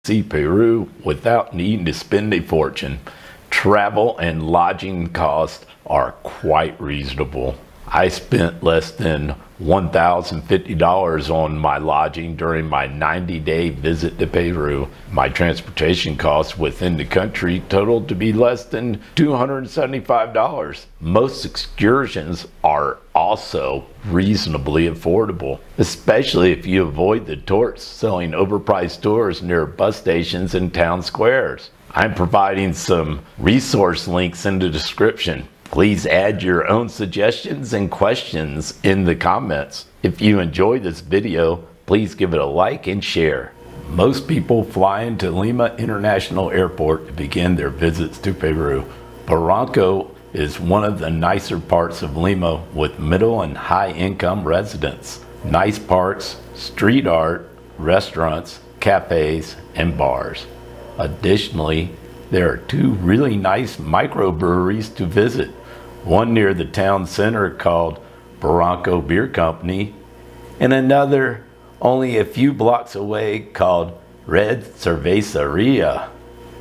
see Peru without needing to spend a fortune. Travel and lodging costs are quite reasonable. I spent less than $1,050 on my lodging during my 90-day visit to Peru. My transportation costs within the country totaled to be less than $275. Most excursions are also reasonably affordable, especially if you avoid the tourists selling overpriced tours near bus stations and town squares. I'm providing some resource links in the description. Please add your own suggestions and questions in the comments. If you enjoyed this video, please give it a like and share. Most people fly into Lima International Airport to begin their visits to Peru. Barranco is one of the nicer parts of Lima with middle and high income residents. Nice parks, street art, restaurants, cafes, and bars. Additionally, there are two really nice microbreweries to visit. One near the town center called Barranco Beer Company, and another only a few blocks away called Red Cerveceria.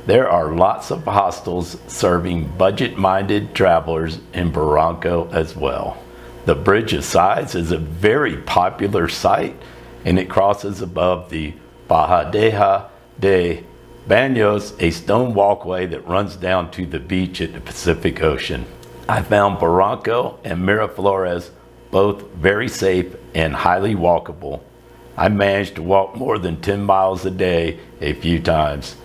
There are lots of hostels serving budget-minded travelers in Barranco as well. The Bridge of Sighs is a very popular site, and it crosses above the Bajada de Baños, a stone walkway that runs down to the beach at the Pacific Ocean. I found Barranco and Miraflores both very safe and highly walkable. I managed to walk more than 10 miles a day a few times.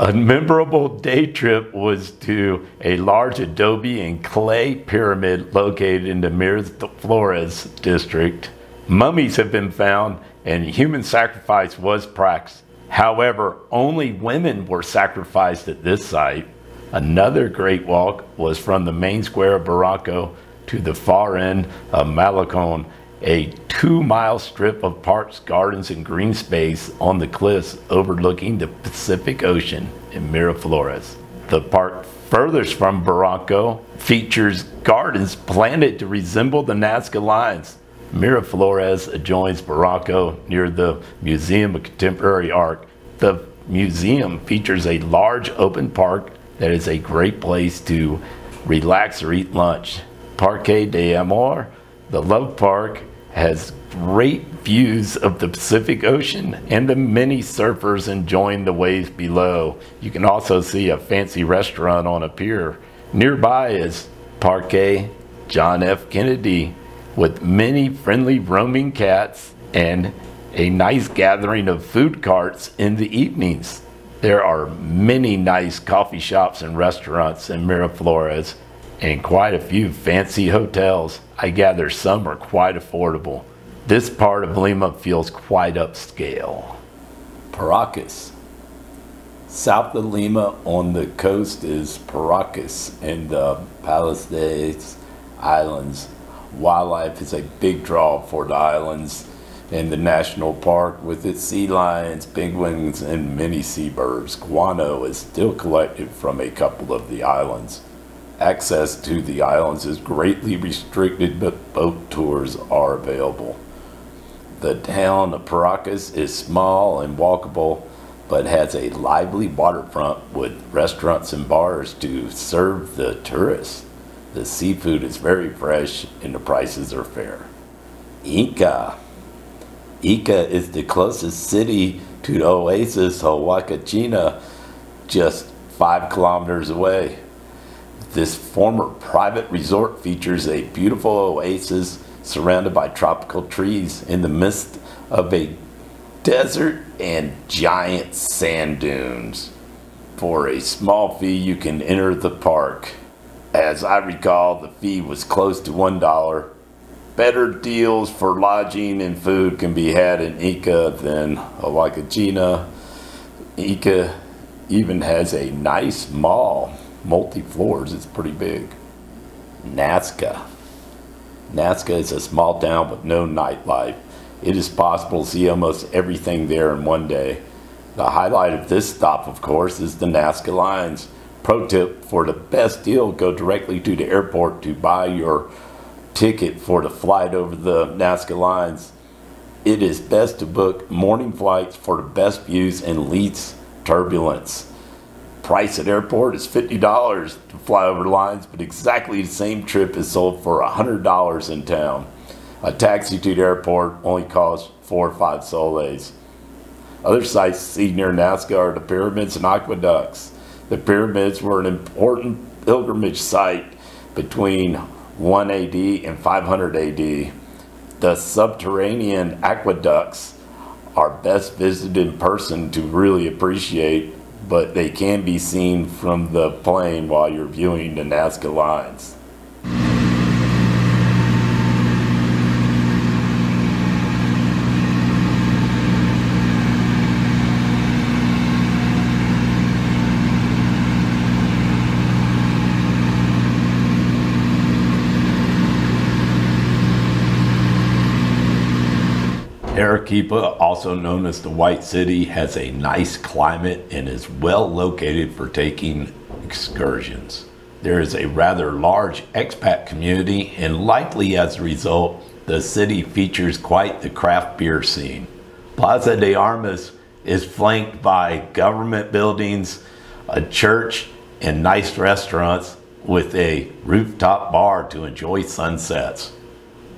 A memorable day trip was to a large adobe and clay pyramid located in the Miraflores district. Mummies have been found and human sacrifice was practiced. However, only women were sacrificed at this site. Another great walk was from the main square of Barranco to the far end of Malecón, a 2-mile strip of parks, gardens, and green space on the cliffs overlooking the Pacific Ocean in Miraflores. The park furthest from Barranco features gardens planted to resemble the Nazca lines. Miraflores adjoins Barranco near the Museum of Contemporary Art. The museum features a large open park that is a great place to relax or eat lunch. Parque de Amor, the Love Park, has great views of the Pacific Ocean and the many surfers enjoying the waves below. You can also see a fancy restaurant on a pier. Nearby is Parque John F. Kennedy, with many friendly roaming cats and a nice gathering of food carts in the evenings. There are many nice coffee shops and restaurants in Miraflores and quite a few fancy hotels. I gather some are quite affordable. This part of Lima feels quite upscale. Paracas. South of Lima on the coast is Paracas and the Ballestas Islands. Wildlife is a big draw for the islands and the national park with its sea lions, penguins, and many seabirds. Guano is still collected from a couple of the islands. Access to the islands is greatly restricted, but boat tours are available. The town of Paracas is small and walkable, but has a lively waterfront with restaurants and bars to serve the tourists. The seafood is very fresh and the prices are fair. Ica. Ica is the closest city to the oasis of Huacachina, just 5 kilometers away. This former private resort features a beautiful oasis surrounded by tropical trees in the midst of a desert and giant sand dunes. For a small fee, you can enter the park. As I recall, the fee was close to $1. Better deals for lodging and food can be had in Ica than Huacachina. Ica even has a nice mall, multi-floors, it's pretty big. Nazca. Nazca is a small town with no nightlife. It is possible to see almost everything there in one day. The highlight of this stop, of course, is the Nazca lines. Pro tip, for the best deal, go directly to the airport to buy your ticket for the flight over the Nazca lines. It is best to book morning flights for the best views and least turbulence. Price at airport is $50 to fly over lines, but exactly the same trip is sold for $100 in town. A taxi to the airport only costs 4 or 5 soles. Other sites to see near Nazca are the pyramids and aqueducts. The pyramids were an important pilgrimage site between 1 AD and 500 AD. The subterranean aqueducts are best visited in person to really appreciate, but they can be seen from the plane while you're viewing the Nazca lines. Arequipa, also known as the White City, has a nice climate and is well located for taking excursions. There is a rather large expat community, and likely as a result, the city features quite the craft beer scene. Plaza de Armas is flanked by government buildings, a church, and nice restaurants with a rooftop bar to enjoy sunsets.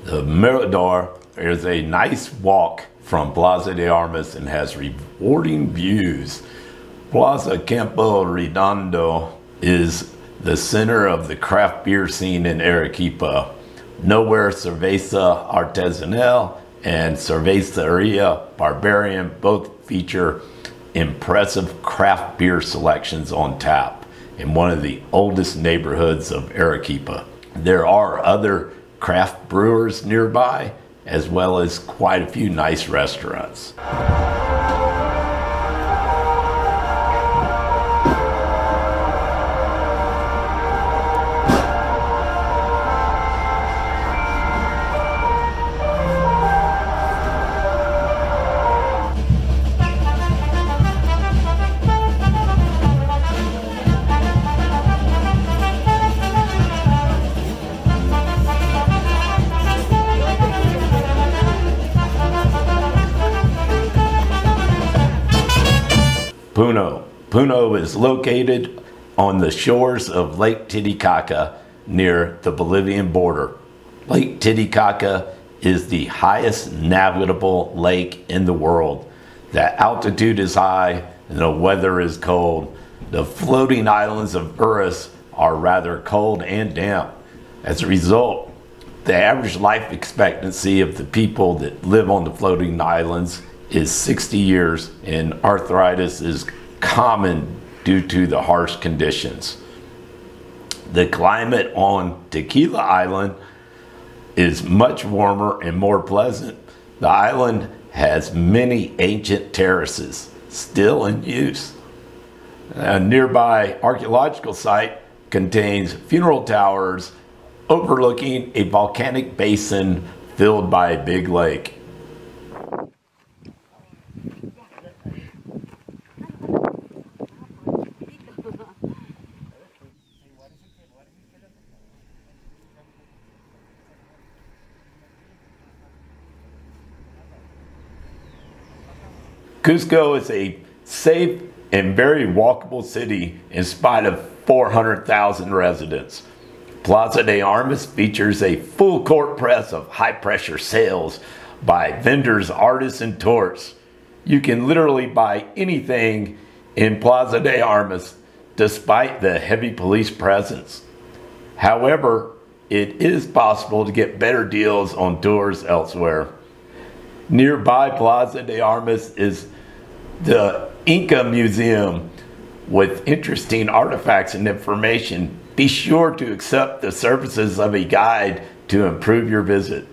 The Mirador is a nice walk from Plaza de Armas and has rewarding views. Plaza Campo Redondo is the center of the craft beer scene in Arequipa. Nowhere Cerveza Artesanal and Cerveceria Barbarian both feature impressive craft beer selections on tap in one of the oldest neighborhoods of Arequipa. There are other craft brewers nearby, as well as quite a few nice restaurants. Puno is located on the shores of Lake Titicaca near the Bolivian border. Lake Titicaca is the highest navigable lake in the world. The altitude is high and the weather is cold. The floating islands of Urus are rather cold and damp. As a result, the average life expectancy of the people that live on the floating islands is 60 years, and arthritis is common due to the harsh conditions. The climate on Tequila Island is much warmer and more pleasant. The island has many ancient terraces still in use. A nearby archaeological site contains funeral towers overlooking a volcanic basin filled by a big lake. Cusco is a safe and very walkable city in spite of 400,000 residents. Plaza de Armas features a full court press of high-pressure sales by vendors, artists, and tourists. You can literally buy anything in Plaza de Armas despite the heavy police presence. However, it is possible to get better deals on tours elsewhere. Nearby Plaza de Armas is the Inca Museum with interesting artifacts and information. Be sure to accept the services of a guide to improve your visit.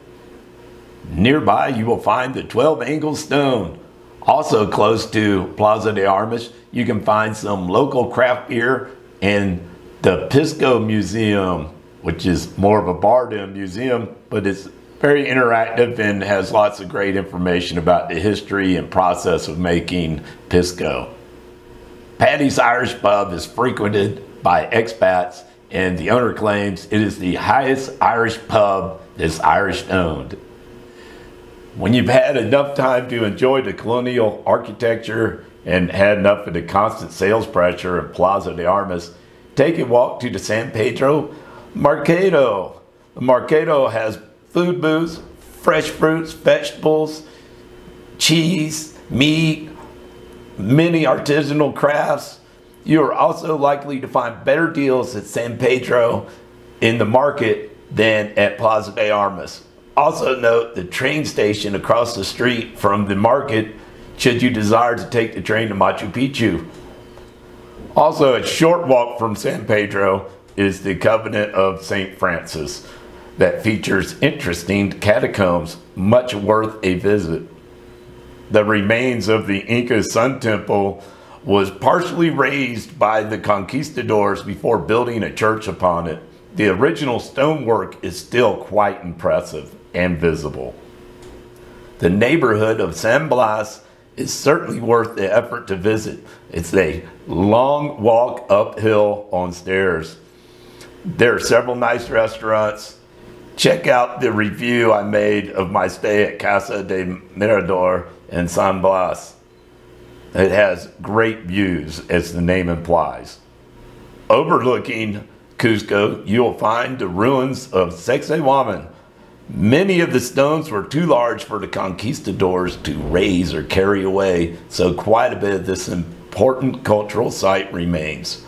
Nearby, you will find the 12-angle stone. Also close to Plaza de Armas, you can find some local craft beer and the Pisco Museum, which is more of a bar than a museum, but it's very interactive and has lots of great information about the history and process of making Pisco. Paddy's Irish Pub is frequented by expats, and the owner claims it is the highest Irish pub that's Irish owned. When you've had enough time to enjoy the colonial architecture and had enough of the constant sales pressure at Plaza de Armas, take a walk to the San Pedro Mercado. The Mercado has food booths, fresh fruits, vegetables, cheese, meat, many artisanal crafts. You are also likely to find better deals at San Pedro in the market than at Plaza de Armas. Also note the train station across the street from the market should you desire to take the train to Machu Picchu. Also, a short walk from San Pedro is the Convent of St. Francis that features interesting catacombs, much worth a visit. The remains of the Inca Sun Temple was partially razed by the conquistadors before building a church upon it. The original stonework is still quite impressive and visible. The neighborhood of San Blas is certainly worth the effort to visit. It's a long walk uphill on stairs. There are several nice restaurants. Check out the review I made of my stay at Casa de Mirador in San Blas. It has great views, as the name implies. Overlooking Cusco, you'll find the ruins of Sacsayhuaman. Many of the stones were too large for the conquistadors to raise or carry away, so quite a bit of this important cultural site remains.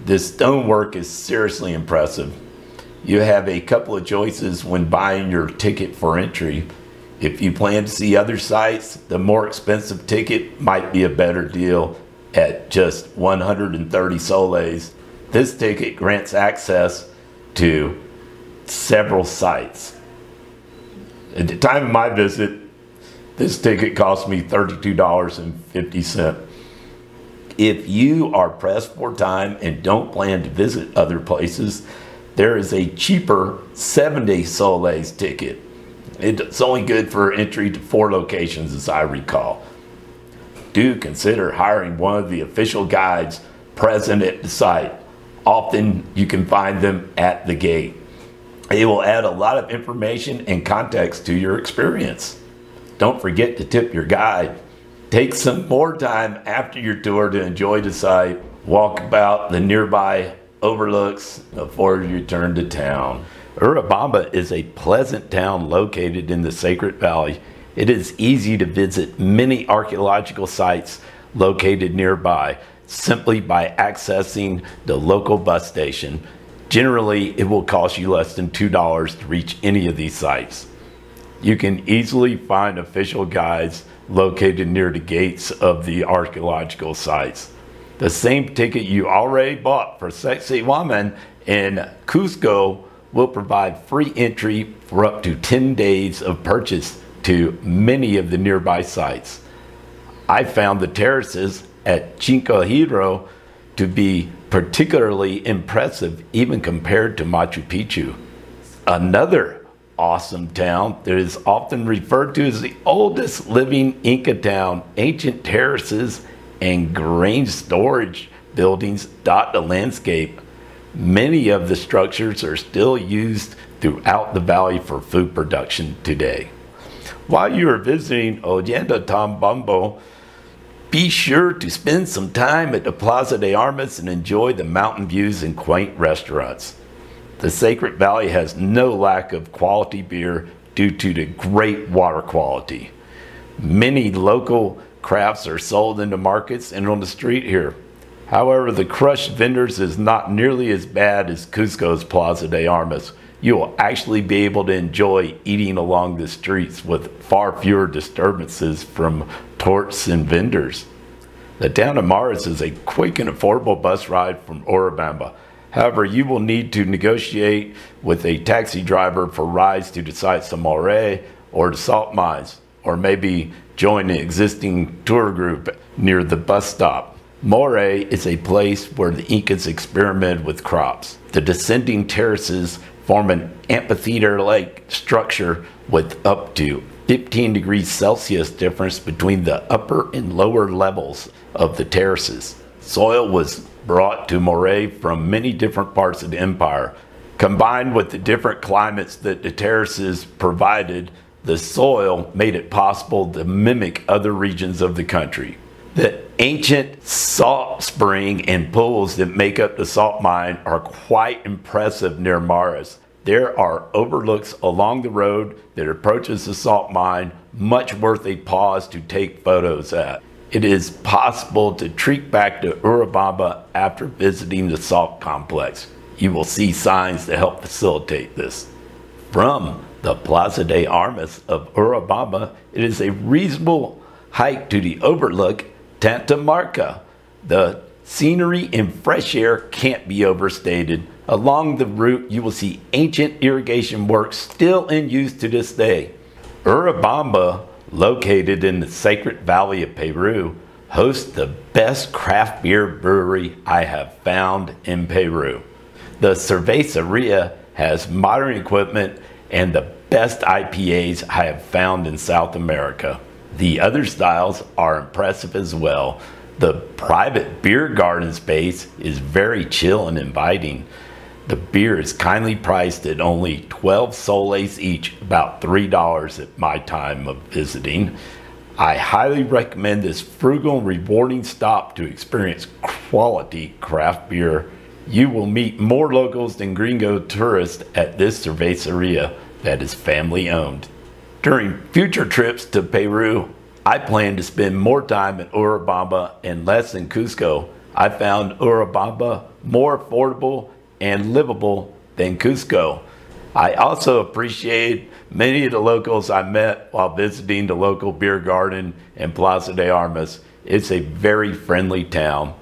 This stonework is seriously impressive. You have a couple of choices when buying your ticket for entry. If you plan to see other sites, the more expensive ticket might be a better deal at just 130 soles. This ticket grants access to several sites. At the time of my visit, this ticket cost me $32.50. If you are pressed for time and don't plan to visit other places, there is a cheaper 70 soles ticket. It's only good for entry to 4 locations, as I recall. Do consider hiring one of the official guides present at the site. Often you can find them at the gate. It will add a lot of information and context to your experience. Don't forget to tip your guide. Take some more time after your tour to enjoy the site. Walk about the nearby overlooks before you return to town. Urubamba is a pleasant town located in the Sacred Valley. It is easy to visit many archaeological sites located nearby simply by accessing the local bus station. Generally, it will cost you less than $2 to reach any of these sites. You can easily find official guides located near the gates of the archaeological sites. The same ticket you already bought for Sacsayhuaman in Cusco will provide free entry for up to 10 days of purchase to many of the nearby sites. I found the terraces at Chinchorro to be particularly impressive even compared to Machu Picchu. Another awesome town that is often referred to as the oldest living Inca town. Ancient terraces and grain storage buildings dot the landscape. Many of the structures are still used throughout the valley for food production today. While you are visiting Ollantaytambo, be sure to spend some time at the Plaza de Armas and enjoy the mountain views and quaint restaurants. The Sacred Valley has no lack of quality beer due to the great water quality. Many local crafts are sold in the markets and on the street here. However, the crushed vendors is not nearly as bad as Cusco's Plaza de Armas. You will actually be able to enjoy eating along the streets with far fewer disturbances from tourists and vendors. The town of Maras is a quick and affordable bus ride from Urubamba. However, you will need to negotiate with a taxi driver for rides to the sites of Moray or the salt mines, or maybe join the existing tour group near the bus stop. Moray is a place where the Incas experimented with crops. The descending terraces form an amphitheater-like structure with up to 15 degrees Celsius difference between the upper and lower levels of the terraces. Soil was brought to Moray from many different parts of the empire. Combined with the different climates that the terraces provided, the soil made it possible to mimic other regions of the country. The ancient salt spring and pools that make up the salt mine are quite impressive near Maras. There are overlooks along the road that approaches the salt mine, much worth a pause to take photos at. It is possible to trek back to Urubamba after visiting the salt complex. You will see signs to help facilitate this. From the Plaza de Armas of Urubamba, it is a reasonable hike to the overlook Tanta Marca. The scenery and fresh air can't be overstated. Along the route, you will see ancient irrigation works still in use to this day. Urubamba, located in the Sacred Valley of Peru, hosts the best craft beer brewery I have found in Peru. The cerveceria has modern equipment and the best IPAs I have found in South America. The other styles are impressive as well. The private beer garden space is very chill and inviting. The beer is kindly priced at only 12 soles each, about $3 at my time of visiting. I highly recommend this frugal and rewarding stop to experience quality craft beer. You will meet more locals than gringo tourists at this cerveceria that is family owned. During future trips to Peru, I plan to spend more time in Urubamba and less in Cusco. I found Urubamba more affordable and livable than Cusco. I also appreciate many of the locals I met while visiting the local beer garden and Plaza de Armas. It's a very friendly town.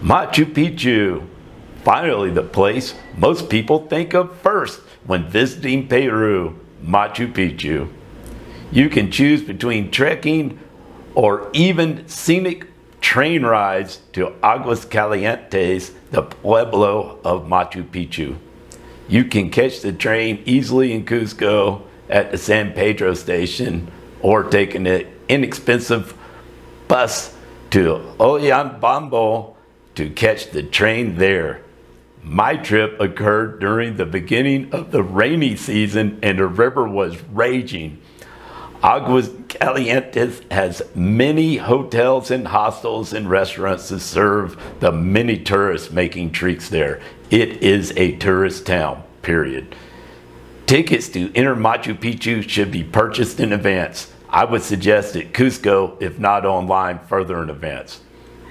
Machu Picchu, finally the place most people think of first when visiting Peru, Machu Picchu. You can choose between trekking or even scenic train rides to Aguas Calientes, the pueblo of Machu Picchu. You can catch the train easily in Cusco at the San Pedro station or take an inexpensive bus to Ollantaytambo to catch the train there. My trip occurred during the beginning of the rainy season and the river was raging. Aguas Calientes has many hotels and hostels and restaurants to serve the many tourists making treks there. It is a tourist town, period. Tickets to enter Machu Picchu should be purchased in advance. I would suggest at Cusco, if not online, further in advance.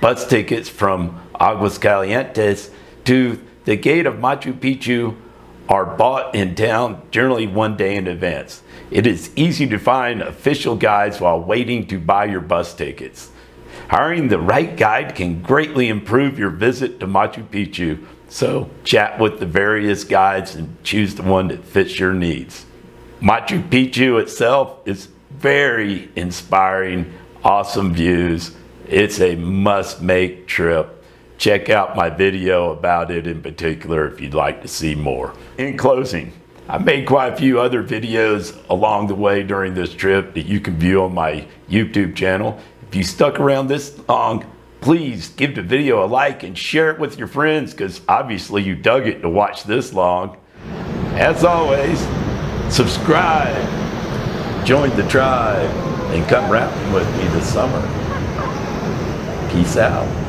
Bus tickets from Aguas Calientes to the gate of Machu Picchu are bought in town generally one day in advance. It is easy to find official guides while waiting to buy your bus tickets. Hiring the right guide can greatly improve your visit to Machu Picchu, so chat with the various guides and choose the one that fits your needs. Machu Picchu itself is very inspiring, awesome views. It's a must-make trip. Check out my video about it in particular if you'd like to see more. In closing, I made quite a few other videos along the way during this trip that you can view on my YouTube channel. If you stuck around this long, please give the video a like and share it with your friends because obviously you dug it to watch this long. As always, subscribe, join the tribe, and come rapping with me this summer. Peace out.